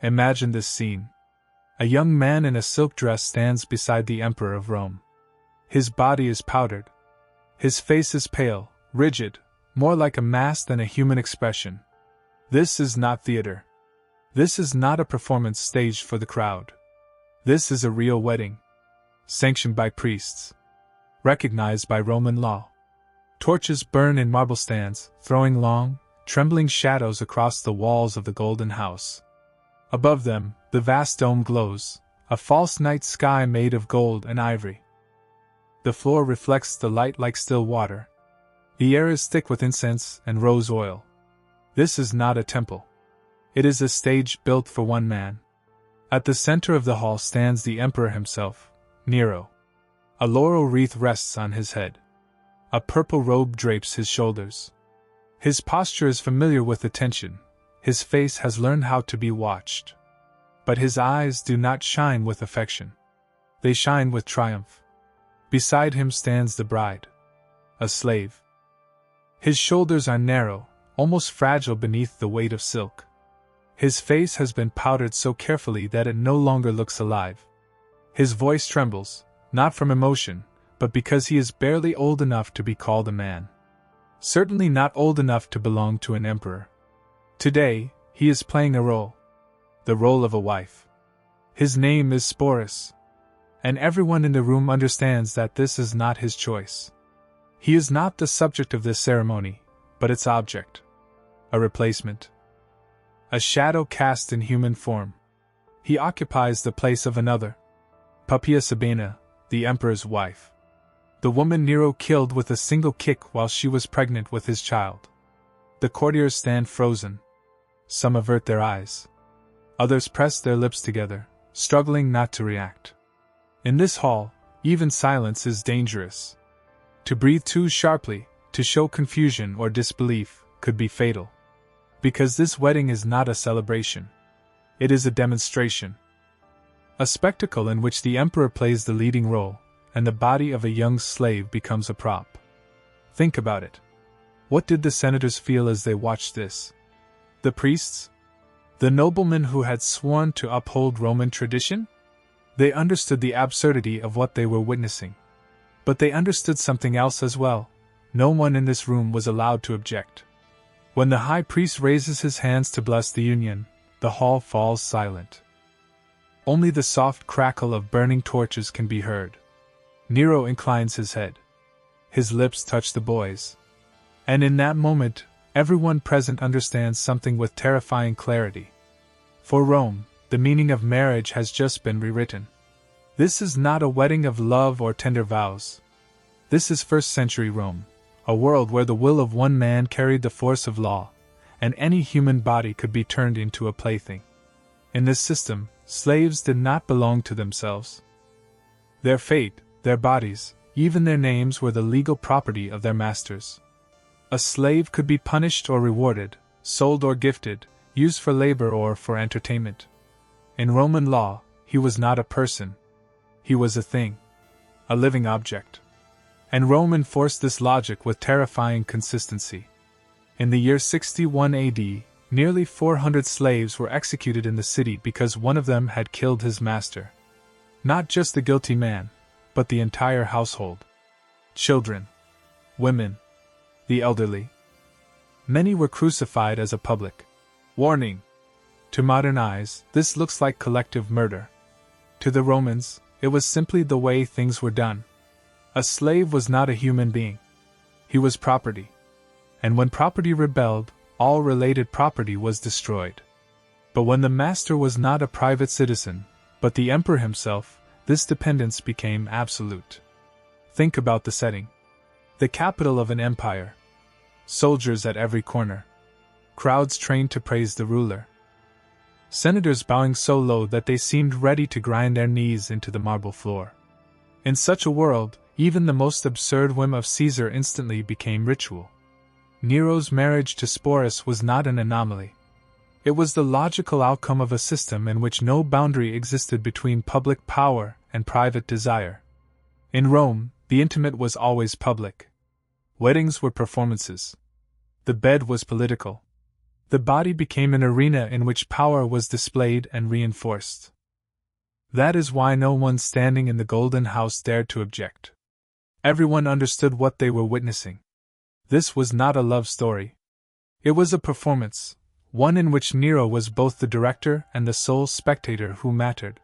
Imagine this scene. A young man in a silk dress stands beside the Emperor of Rome. His body is powdered. His face is pale, rigid, more like a mask than a human expression. This is not theater. This is not a performance staged for the crowd. This is a real wedding. Sanctioned by priests. Recognized by Roman law. Torches burn in marble stands, throwing long, trembling shadows across the walls of the golden house. Above them, the vast dome glows, a false night sky made of gold and ivory. The floor reflects the light like still water. The air is thick with incense and rose oil. This is not a temple. It is a stage built for one man. At the center of the hall stands the emperor himself, Nero. A laurel wreath rests on his head. A purple robe drapes his shoulders. His posture is familiar with attention. His face has learned how to be watched. But his eyes do not shine with affection. They shine with triumph. Beside him stands the bride. A slave. His shoulders are narrow, almost fragile beneath the weight of silk. His face has been powdered so carefully that it no longer looks alive. His voice trembles, not from emotion, but because he is barely old enough to be called a man. Certainly not old enough to belong to an emperor. Today, he is playing a role. The role of a wife. His name is Sporus. And everyone in the room understands that this is not his choice. He is not the subject of this ceremony, but its object. A replacement. A shadow cast in human form. He occupies the place of another. Poppaea Sabina, the emperor's wife. The woman Nero killed with a single kick while she was pregnant with his child. The courtiers stand frozen. Some avert their eyes. Others press their lips together, struggling not to react. In this hall, even silence is dangerous. To breathe too sharply, to show confusion or disbelief, could be fatal. Because this wedding is not a celebration. It is a demonstration. A spectacle in which the emperor plays the leading role, and the body of a young slave becomes a prop. Think about it. What did the senators feel as they watched this? The priests? The noblemen who had sworn to uphold Roman tradition? They understood the absurdity of what they were witnessing. But they understood something else as well. No one in this room was allowed to object. When the high priest raises his hands to bless the union, the hall falls silent. Only the soft crackle of burning torches can be heard. Nero inclines his head. His lips touch the boy's. And in that moment, everyone present understands something with terrifying clarity. For Rome, the meaning of marriage has just been rewritten. This is not a wedding of love or tender vows. This is first-century Rome, a world where the will of one man carried the force of law, and any human body could be turned into a plaything. In this system, slaves did not belong to themselves. Their fate, their bodies, even their names were the legal property of their masters. A slave could be punished or rewarded, sold or gifted, used for labor or for entertainment. In Roman law, he was not a person. He was a thing. A living object. And Rome enforced this logic with terrifying consistency. In the year 61 AD, nearly 400 slaves were executed in the city because one of them had killed his master. Not just the guilty man, but the entire household. Children. Women. The elderly. Many were crucified as a public warning. To modern eyes, this looks like collective murder. To the Romans, it was simply the way things were done. A slave was not a human being. He was property. And when property rebelled, all related property was destroyed. But when the master was not a private citizen, but the emperor himself, this dependence became absolute. Think about the setting. The capital of an empire. Soldiers at every corner. Crowds trained to praise the ruler. Senators bowing so low that they seemed ready to grind their knees into the marble floor. In such a world, even the most absurd whim of Caesar instantly became ritual. Nero's marriage to Sporus was not an anomaly. It was the logical outcome of a system in which no boundary existed between public power and private desire. In Rome, the intimate was always public. Weddings were performances. The bed was political. The body became an arena in which power was displayed and reinforced. That is why no one standing in the Golden House dared to object. Everyone understood what they were witnessing. This was not a love story. It was a performance, one in which Nero was both the director and the sole spectator who mattered.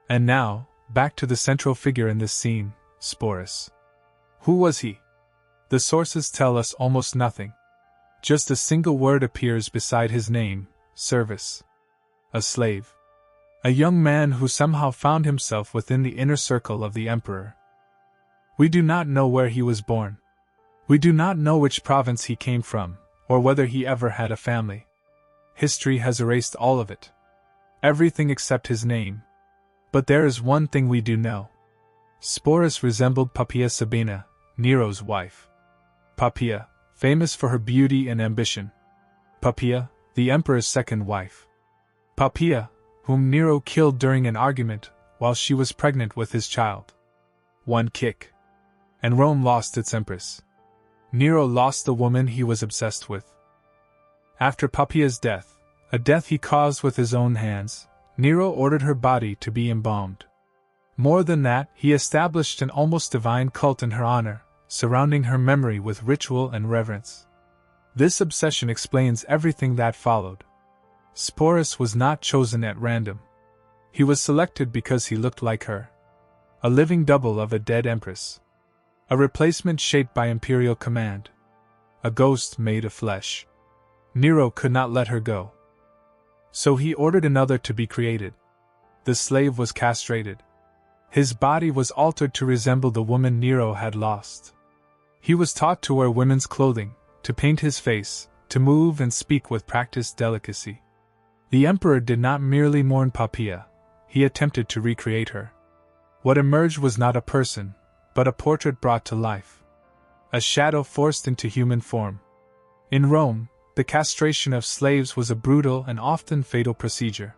And now, back to the central figure in this scene, Sporus. Who was he? The sources tell us almost nothing. Just a single word appears beside his name: service. A slave. A young man who somehow found himself within the inner circle of the emperor. We do not know where he was born. We do not know which province he came from, or whether he ever had a family. History has erased all of it. Everything except his name. But there is one thing we do know. Sporus resembled Poppaea Sabina, Nero's wife. Poppaea, famous for her beauty and ambition. Poppaea, the emperor's second wife. Poppaea, whom Nero killed during an argument while she was pregnant with his child. One kick, and Rome lost its empress. Nero lost the woman he was obsessed with. After Poppaea's death, a death he caused with his own hands, Nero ordered her body to be embalmed. More than that, he established an almost divine cult in her honor, surrounding her memory with ritual and reverence. This obsession explains everything that followed. Sporus was not chosen at random. He was selected because he looked like her. A living double of a dead empress. A replacement shaped by imperial command. A ghost made of flesh. Nero could not let her go. So he ordered another to be created. The slave was castrated. His body was altered to resemble the woman Nero had lost. He was taught to wear women's clothing, to paint his face, to move and speak with practiced delicacy. The emperor did not merely mourn Poppaea, he attempted to recreate her. What emerged was not a person, but a portrait brought to life. A shadow forced into human form. In Rome, the castration of slaves was a brutal and often fatal procedure.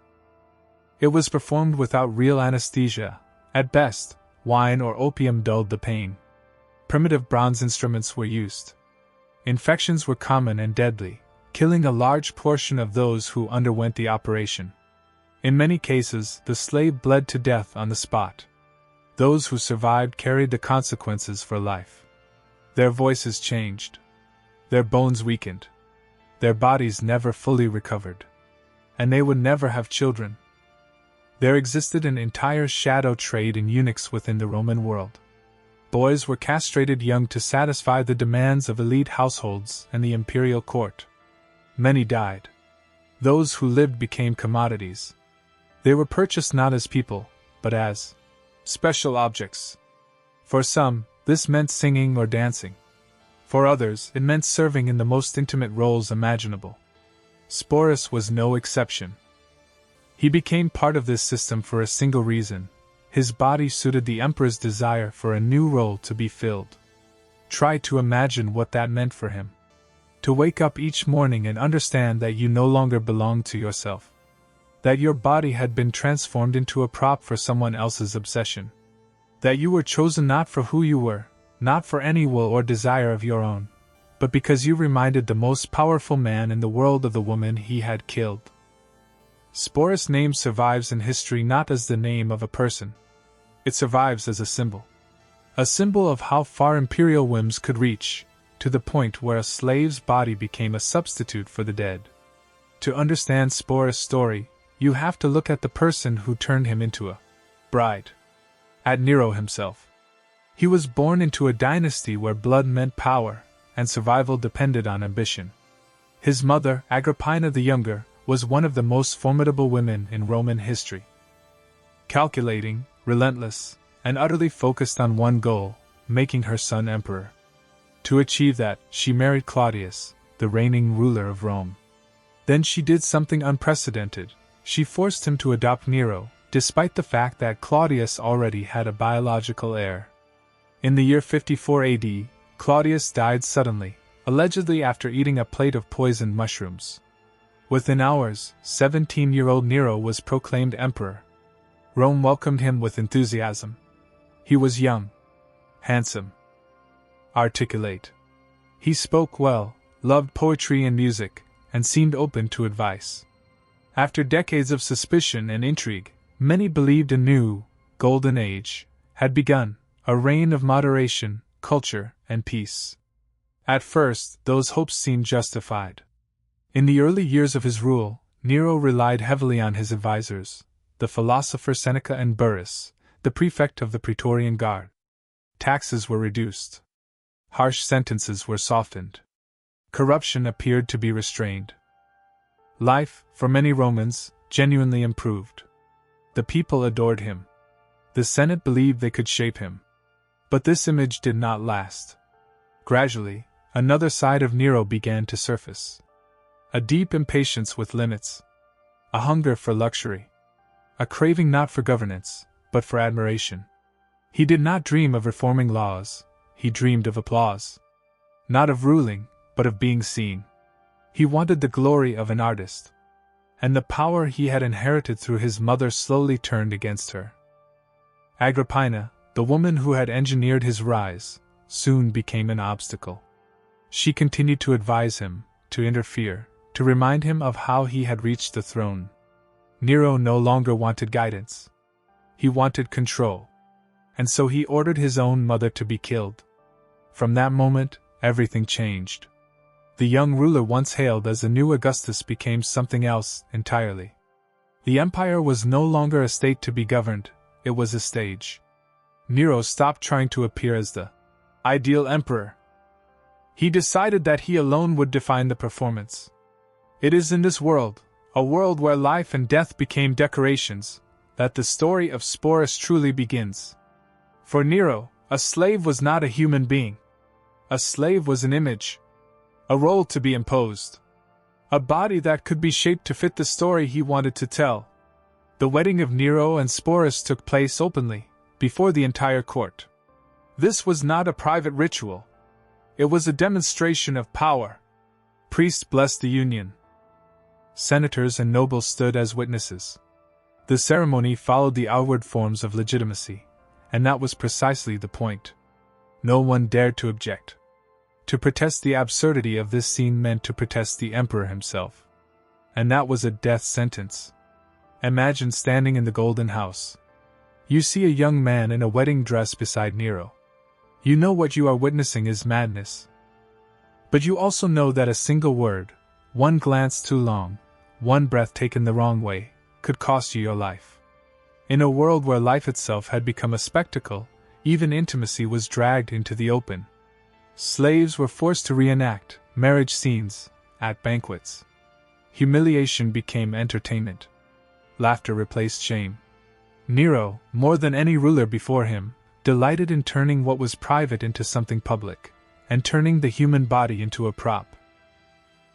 It was performed without real anesthesia. At best, wine or opium dulled the pain. Primitive bronze instruments were used. Infections were common and deadly, killing a large portion of those who underwent the operation. In many cases, the slave bled to death on the spot. Those who survived carried the consequences for life. Their voices changed. Their bones weakened. Their bodies never fully recovered. And they would never have children. There existed an entire shadow trade in eunuchs within the Roman world. Boys were castrated young to satisfy the demands of elite households and the imperial court. Many died. Those who lived became commodities. They were purchased not as people, but as special objects. For some, this meant singing or dancing. For others, it meant serving in the most intimate roles imaginable. Sporus was no exception. He became part of this system for a single reason: his body suited the emperor's desire for a new role to be filled. Try to imagine what that meant for him. To wake up each morning and understand that you no longer belonged to yourself. That your body had been transformed into a prop for someone else's obsession. That you were chosen not for who you were, not for any will or desire of your own, but because you reminded the most powerful man in the world of the woman he had killed. Sporus' name survives in history not as the name of a person. It survives as a symbol. A symbol of how far imperial whims could reach, to the point where a slave's body became a substitute for the dead. To understand Sporus' story, you have to look at the person who turned him into a bride. At Nero himself. He was born into a dynasty where blood meant power, and survival depended on ambition. His mother, Agrippina the Younger, was one of the most formidable women in Roman history. Calculating, relentless, and utterly focused on one goal, making her son emperor. To achieve that, she married Claudius, the reigning ruler of Rome. Then she did something unprecedented. She forced him to adopt Nero, despite the fact that Claudius already had a biological heir. In the year 54 AD, Claudius died suddenly, allegedly after eating a plate of poisoned mushrooms. Within hours, 17-year-old Nero was proclaimed emperor. Rome welcomed him with enthusiasm. He was young, handsome, articulate. He spoke well, loved poetry and music, and seemed open to advice. After decades of suspicion and intrigue, many believed a new, golden age had begun, a reign of moderation, culture, and peace. At first, those hopes seemed justified. In the early years of his rule, Nero relied heavily on his advisors, the philosopher Seneca and Burrus, the prefect of the Praetorian Guard. Taxes were reduced. Harsh sentences were softened. Corruption appeared to be restrained. Life, for many Romans, genuinely improved. The people adored him. The Senate believed they could shape him. But this image did not last. Gradually, another side of Nero began to surface. A deep impatience with limits. A hunger for luxury. A craving not for governance, but for admiration. He did not dream of reforming laws, he dreamed of applause. Not of ruling, but of being seen. He wanted the glory of an artist. And the power he had inherited through his mother slowly turned against her. Agrippina, the woman who had engineered his rise, soon became an obstacle. She continued to advise him, to interfere, to remind him of how he had reached the throne. Nero no longer wanted guidance. He wanted control. And so he ordered his own mother to be killed. From that moment, everything changed. The young ruler once hailed as the new Augustus became something else entirely. The empire was no longer a state to be governed, it was a stage. Nero stopped trying to appear as the ideal emperor. He decided that he alone would define the performance. It is in this world, a world where life and death became decorations, that the story of Sporus truly begins. For Nero, a slave was not a human being. A slave was an image. A role to be imposed. A body that could be shaped to fit the story he wanted to tell. The wedding of Nero and Sporus took place openly, before the entire court. This was not a private ritual. It was a demonstration of power. Priests blessed the union. Senators and nobles stood as witnesses. The ceremony followed the outward forms of legitimacy, and that was precisely the point. No one dared to object. To protest the absurdity of this scene meant to protest the emperor himself. And that was a death sentence. Imagine standing in the Golden House. You see a young man in a wedding dress beside Nero. You know what you are witnessing is madness. But you also know that a single word, one glance too long, one breath taken the wrong way, could cost you your life. In a world where life itself had become a spectacle, even intimacy was dragged into the open. Slaves were forced to reenact marriage scenes at banquets. Humiliation became entertainment. Laughter replaced shame. Nero, more than any ruler before him, delighted in turning what was private into something public, and turning the human body into a prop.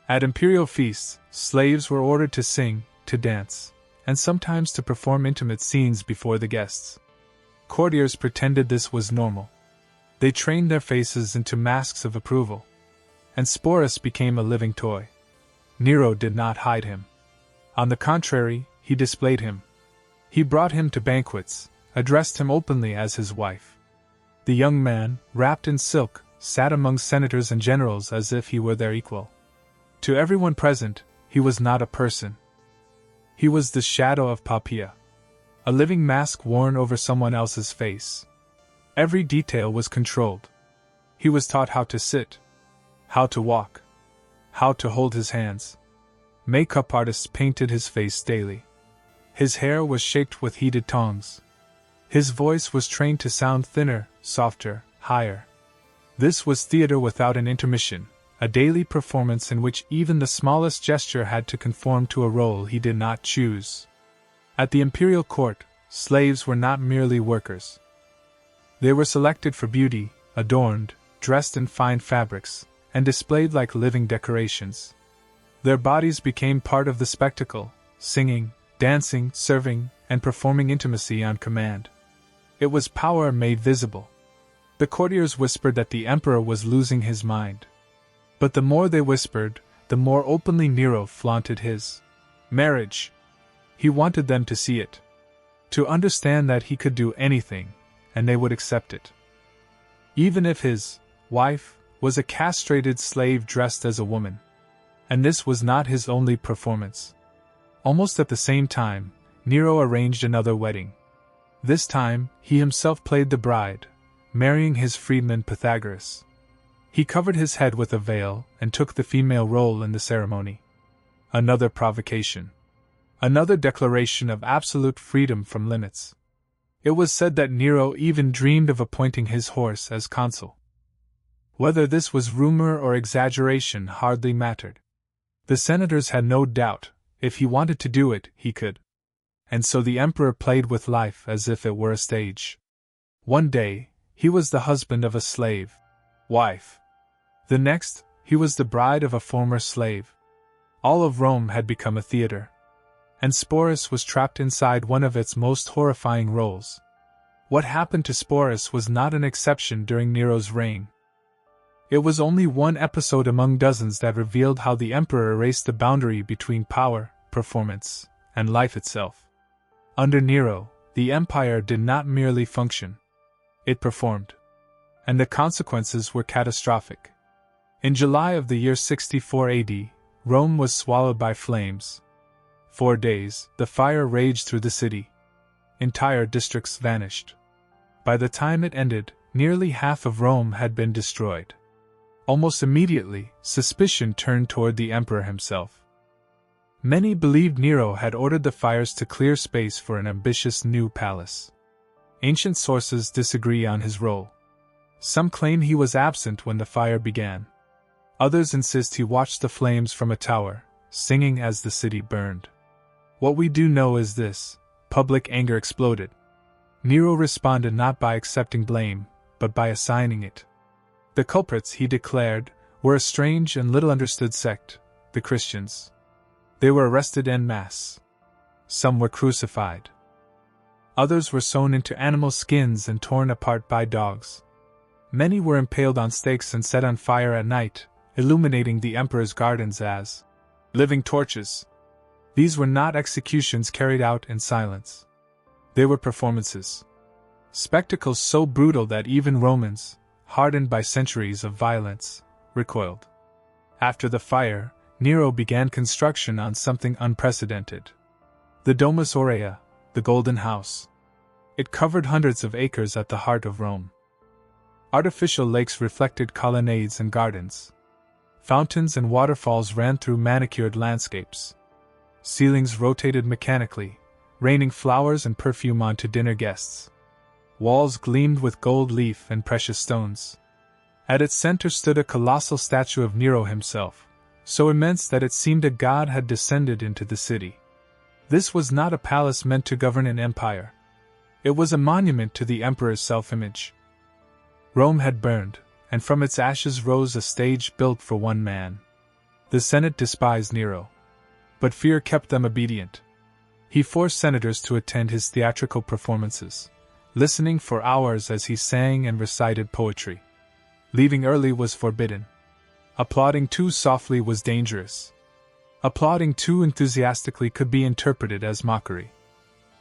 At imperial feasts, slaves were ordered to sing, to dance, and sometimes to perform intimate scenes before the guests. Courtiers pretended this was normal. They trained their faces into masks of approval. And Sporus became a living toy. Nero did not hide him. On the contrary, he displayed him. He brought him to banquets, addressed him openly as his wife. The young man, wrapped in silk, sat among senators and generals as if he were their equal. To everyone present, he was not a person. He was the shadow of Poppaea, a living mask worn over someone else's face. Every detail was controlled. He was taught how to sit, how to walk, how to hold his hands. Makeup artists painted his face daily. His hair was shaped with heated tongs. His voice was trained to sound thinner, softer, higher. This was theater without an intermission, a daily performance in which even the smallest gesture had to conform to a role he did not choose. At the imperial court, slaves were not merely workers. They were selected for beauty, adorned, dressed in fine fabrics, and displayed like living decorations. Their bodies became part of the spectacle, singing, dancing, serving, and performing intimacy on command. It was power made visible. The courtiers whispered that the emperor was losing his mind. But the more they whispered, the more openly Nero flaunted his marriage. He wanted them to see it. To understand that he could do anything, and they would accept it. Even if his wife was a castrated slave dressed as a woman. And this was not his only performance. Almost at the same time, Nero arranged another wedding. This time, he himself played the bride, marrying his freedman Pythagoras. He covered his head with a veil and took the female role in the ceremony. Another provocation. Another declaration of absolute freedom from limits. It was said that Nero even dreamed of appointing his horse as consul. Whether this was rumor or exaggeration hardly mattered. The senators had no doubt, if he wanted to do it, he could. And so the emperor played with life as if it were a stage. One day, he was the husband of a slave wife. The next, he was the bride of a former slave. All of Rome had become a theater. And Sporus was trapped inside one of its most horrifying roles. What happened to Sporus was not an exception during Nero's reign. It was only one episode among dozens that revealed how the emperor erased the boundary between power, performance, and life itself. Under Nero, the empire did not merely function. It performed. And the consequences were catastrophic. In July of the year 64 AD, Rome was swallowed by flames. 4 days, the fire raged through the city. Entire districts vanished. By the time it ended, nearly half of Rome had been destroyed. Almost immediately, suspicion turned toward the emperor himself. Many believed Nero had ordered the fires to clear space for an ambitious new palace. Ancient sources disagree on his role. Some claim he was absent when the fire began. Others insist he watched the flames from a tower, singing as the city burned. What we do know is this: public anger exploded. Nero responded not by accepting blame, but by assigning it. The culprits, he declared, were a strange and little understood sect, the Christians. They were arrested en masse. Some were crucified. Others were sewn into animal skins and torn apart by dogs. Many were impaled on stakes and set on fire at night, illuminating the emperor's gardens as living torches. These were not executions carried out in silence. They were performances. Spectacles so brutal that even Romans, hardened by centuries of violence, recoiled. After the fire, Nero began construction on something unprecedented. The Domus Aurea, the Golden House. It covered hundreds of acres at the heart of Rome. Artificial lakes reflected colonnades and gardens. Fountains and waterfalls ran through manicured landscapes. Ceilings rotated mechanically, raining flowers and perfume onto dinner guests. Walls gleamed with gold leaf and precious stones. At its center stood a colossal statue of Nero himself, so immense that it seemed a god had descended into the city. This was not a palace meant to govern an empire. It was a monument to the emperor's self-image. Rome had burned, and from its ashes rose a stage built for one man. The Senate despised Nero. But fear kept them obedient. He forced senators to attend his theatrical performances, listening for hours as he sang and recited poetry. Leaving early was forbidden. Applauding too softly was dangerous. Applauding too enthusiastically could be interpreted as mockery.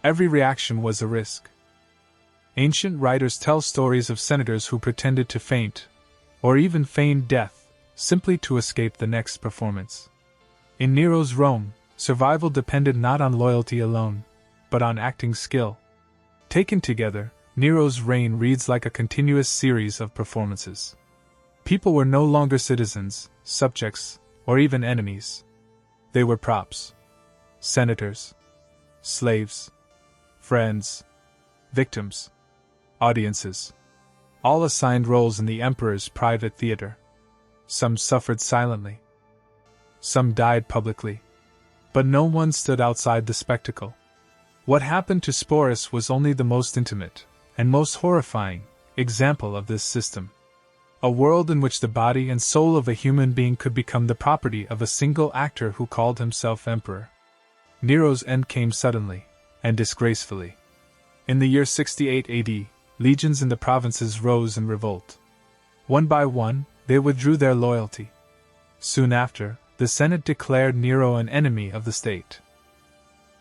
Every reaction was a risk. Ancient writers tell stories of senators who pretended to faint, or even feigned death, simply to escape the next performance. In Nero's Rome, survival depended not on loyalty alone, but on acting skill. Taken together, Nero's reign reads like a continuous series of performances. People were no longer citizens, subjects, or even enemies. They were props. Senators. Slaves. Friends. Victims. Audiences. All assigned roles in the emperor's private theater. Some suffered silently. Some died publicly. But no one stood outside the spectacle. What happened to Sporus was only the most intimate, and most horrifying, example of this system. A world in which the body and soul of a human being could become the property of a single actor who called himself emperor. Nero's end came suddenly, and disgracefully. In the year 68 AD, legions in the provinces rose in revolt. One by one, they withdrew their loyalty. Soon after, the Senate declared Nero an enemy of the state.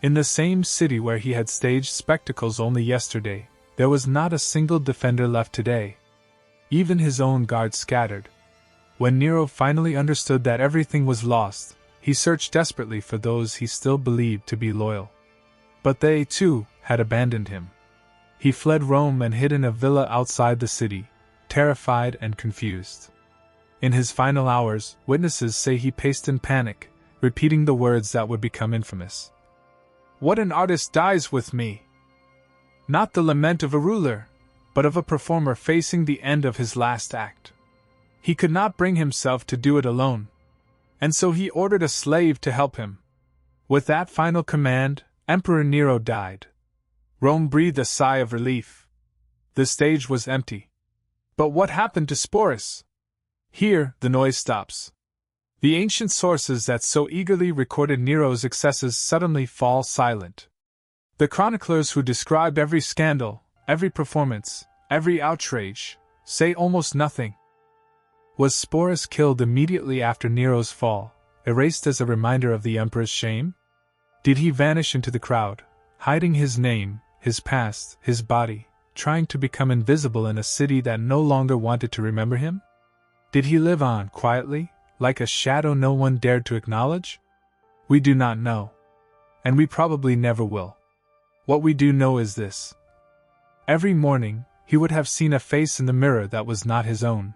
In the same city where he had staged spectacles only yesterday, there was not a single defender left today. Even his own guards scattered. When Nero finally understood that everything was lost, he searched desperately for those he still believed to be loyal. But they, too, had abandoned him. He fled Rome and hid in a villa outside the city, terrified and confused. In his final hours, witnesses say he paced in panic, repeating the words that would become infamous. "What an artist dies with me!" Not the lament of a ruler, but of a performer facing the end of his last act. He could not bring himself to do it alone, and so he ordered a slave to help him. With that final command, Emperor Nero died. Rome breathed a sigh of relief. The stage was empty. But what happened to Sporus? Here, the noise stops. The ancient sources that so eagerly recorded Nero's excesses suddenly fall silent. The chroniclers who describe every scandal, every performance, every outrage, say almost nothing. Was Sporus killed immediately after Nero's fall, erased as a reminder of the emperor's shame? Did he vanish into the crowd, hiding his name, his past, his body, trying to become invisible in a city that no longer wanted to remember him? Did he live on quietly, like a shadow no one dared to acknowledge? We do not know. And we probably never will. What we do know is this. Every morning, he would have seen a face in the mirror that was not his own.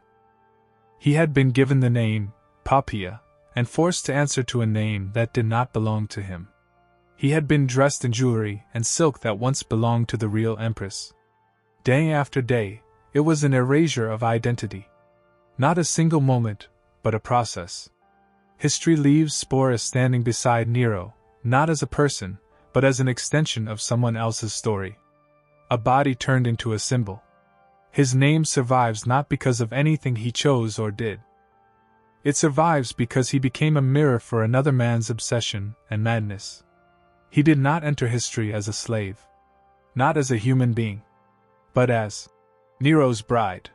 He had been given the name, Poppaea, and forced to answer to a name that did not belong to him. He had been dressed in jewelry and silk that once belonged to the real empress. Day after day, it was an erasure of identity. Not a single moment, but a process. History leaves Sporus standing beside Nero, not as a person, but as an extension of someone else's story. A body turned into a symbol. His name survives not because of anything he chose or did. It survives because he became a mirror for another man's obsession and madness. He did not enter history as a slave. Not as a human being. But as Nero's bride.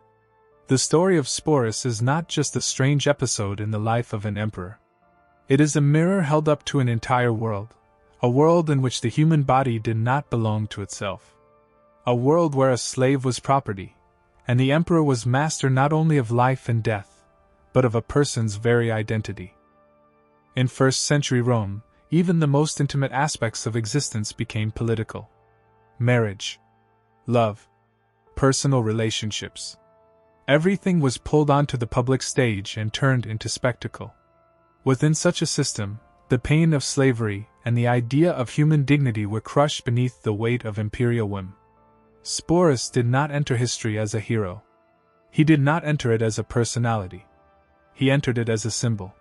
The story of Sporus is not just a strange episode in the life of an emperor. It is a mirror held up to an entire world. A world in which the human body did not belong to itself. A world where a slave was property, and the emperor was master not only of life and death, but of a person's very identity. In first-century Rome, even the most intimate aspects of existence became political. Marriage, love, personal relationships. Everything was pulled onto the public stage and turned into spectacle. Within such a system, the pain of slavery and the idea of human dignity were crushed beneath the weight of imperial whim. Sporus did not enter history as a hero. He did not enter it as a personality. He entered it as a symbol.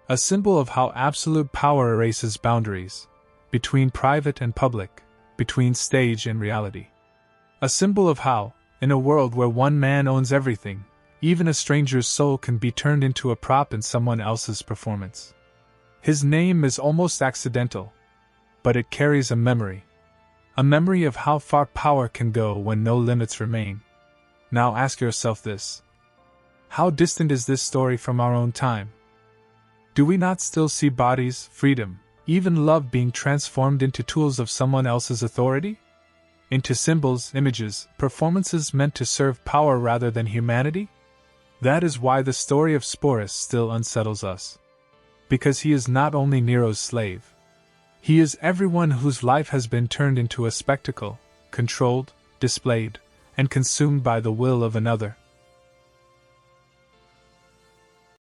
A symbol of how absolute power erases boundaries, between private and public, between stage and reality. A symbol of how, in a world where one man owns everything, even a stranger's soul can be turned into a prop in someone else's performance. His name is almost accidental, but it carries a memory. A memory of how far power can go when no limits remain. Now ask yourself this. How distant is this story from our own time? Do we not still see bodies, freedom, even love being transformed into tools of someone else's authority? Into symbols, images, performances meant to serve power rather than humanity? That is why the story of Sporus still unsettles us. Because he is not only Nero's slave. He is everyone whose life has been turned into a spectacle, controlled, displayed, and consumed by the will of another.